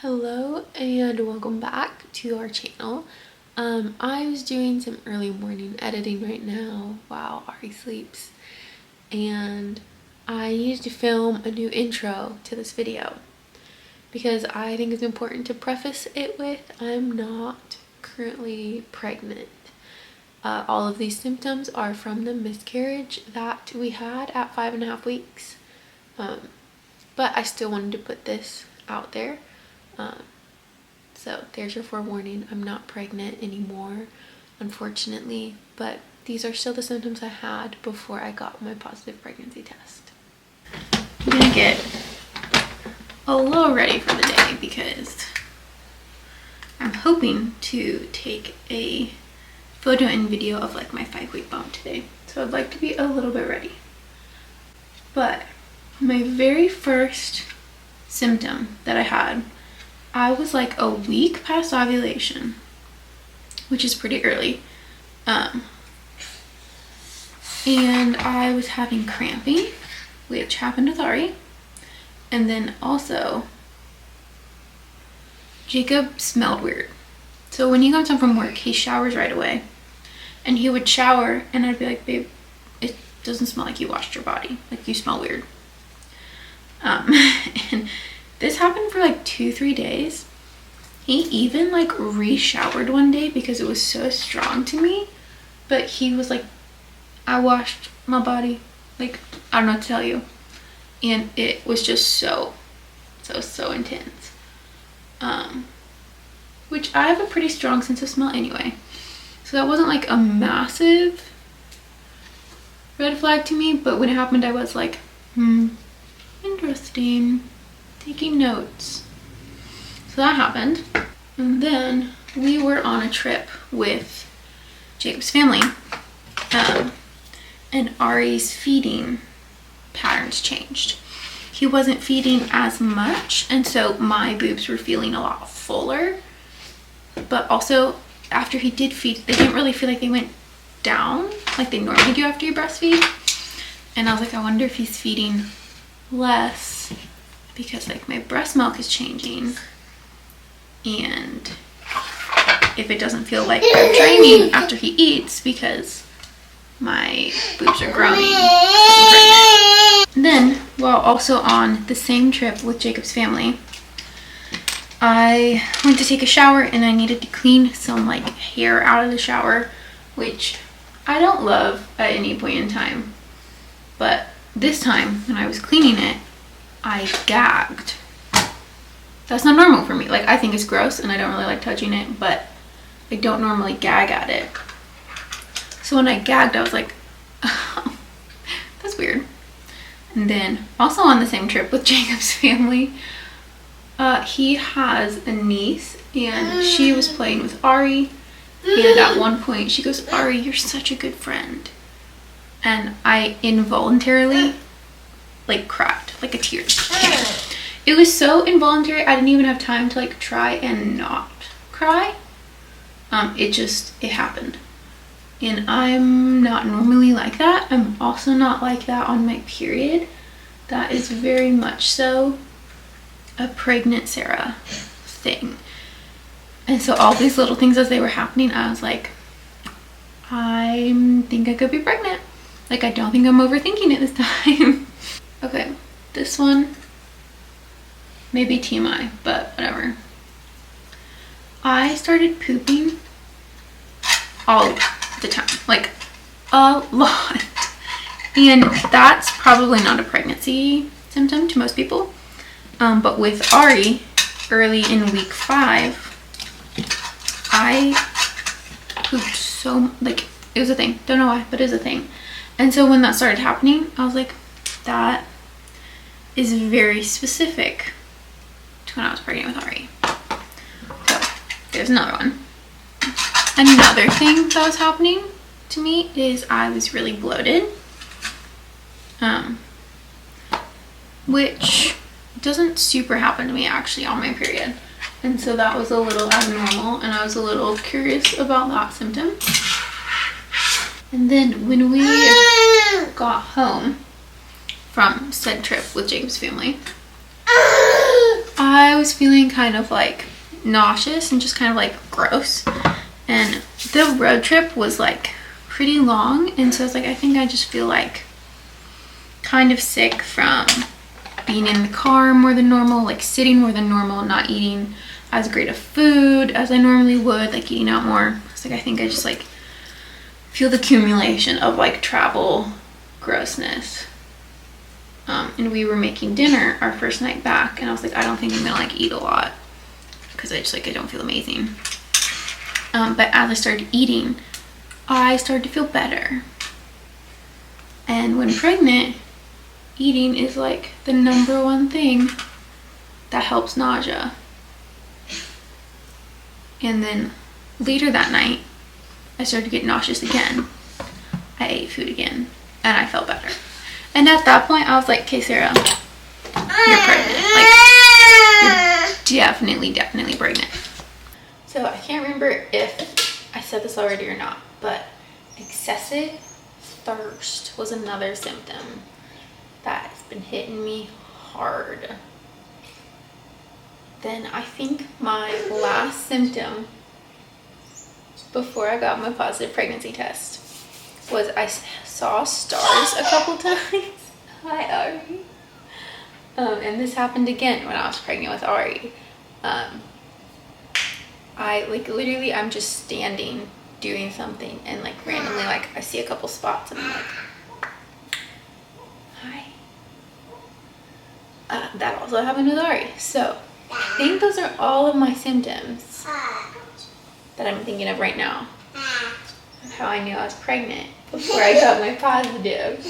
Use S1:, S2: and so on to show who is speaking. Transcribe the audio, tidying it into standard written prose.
S1: Hello and welcome back to our channel. I was doing some early morning editing right now while Ari sleeps, and I needed to film a new intro to this video because I think it's important to preface it with I'm not currently pregnant. All of these symptoms are from the miscarriage that we had at 5.5 weeks, but I still wanted to put this out there. So there's your forewarning. I'm not pregnant anymore, unfortunately, but these are still the symptoms I had before I got my positive pregnancy test. I'm gonna get a little ready for the day because I'm hoping to take a photo and video of like my 5-week bump today. So I'd like to be a little bit ready. But my very first symptom that I had, I was like a week past ovulation, which is pretty early, and I was having cramping, which happened with Ari, and then also Jacob smelled weird. So when he comes home from work, he showers right away, and he would shower and I'd be like, babe, it doesn't smell like you washed your body, like you smell weird. And this happened for like 2-3 days. He even like re-showered one day because it was so strong to me, but he was like, I washed my body, like I don't know what to tell you. And it was just so intense, which I have a pretty strong sense of smell anyway, so that wasn't like a massive red flag to me, but when it happened I was like, interesting, taking notes. So that happened, and then we were on a trip with Jacob's family, and Ari's feeding patterns changed. He wasn't feeding as much, and so my boobs were feeling a lot fuller, but also after he did feed, they didn't really feel like they went down like they normally do after you breastfeed. And I was like, I wonder if he's feeding less because like my breast milk is changing, and if it doesn't feel like I'm draining after he eats because my boobs are growing. And then while also on the same trip with Jacob's family, I went to take a shower and I needed to clean some like hair out of the shower, which I don't love at any point in time, but this time when I was cleaning it, I gagged. That's not normal for me. Like, I think it's gross and I don't really like touching it, but I don't normally gag at it. So when I gagged, I was like, oh, that's weird. And then also on the same trip with Jacob's family, he has a niece and she was playing with Ari, and at one point she goes, Ari, you're such a good friend. And I involuntarily like cried, like a tear came. It was so involuntary, I didn't even have time to like try and not cry. It happened. And I'm not normally like that. I'm also not like that on my period. That is very much so a pregnant Sarah thing. And so all these little things as they were happening, I was like, I think I could be pregnant. Like, I don't think I'm overthinking it this time. Okay, this one, maybe TMI, but whatever. I started pooping all the time, like a lot. And that's probably not a pregnancy symptom to most people. But with Ari, early in week 5, I pooped so, like, it was a thing. Don't know why, but it was a thing. And so when that started happening, I was like, that is very specific to when I was pregnant with Ari. So there's another one. Another thing that was happening to me is I was really bloated, which doesn't super happen to me actually on my period. And so that was a little abnormal, and I was a little curious about that symptom. And then when we got home from said trip with Jacob's family, I was feeling kind of like nauseous and just kind of like gross. And the road trip was like pretty long. And so it's like, I think I just feel like kind of sick from being in the car more than normal, like sitting more than normal, not eating as great of food as I normally would, like eating out more. It's like, I think I just like feel the accumulation of like travel grossness. And we were making dinner our first night back, and I was like, I don't think I'm gonna like eat a lot because I just like, I don't feel amazing. But as I started eating, I started to feel better. And when pregnant, eating is like the number one thing that helps nausea. And then later that night, I started to get nauseous again. I ate food again, and I felt better. And at that point, I was like, okay, Sarah, you're pregnant. Like, you're definitely pregnant. So I can't remember if I said this already or not, but excessive thirst was another symptom that has been hitting me hard. Then I think my last symptom before I got my positive pregnancy test was I saw stars a couple times. Hi, Ari. And this happened again when I was pregnant with Ari. I like literally, I'm just standing doing something and like randomly like I see a couple spots and I'm like, hi. That also happened with Ari. So I think those are all of my symptoms that I'm thinking of right now. How I knew I was pregnant before I got my positive.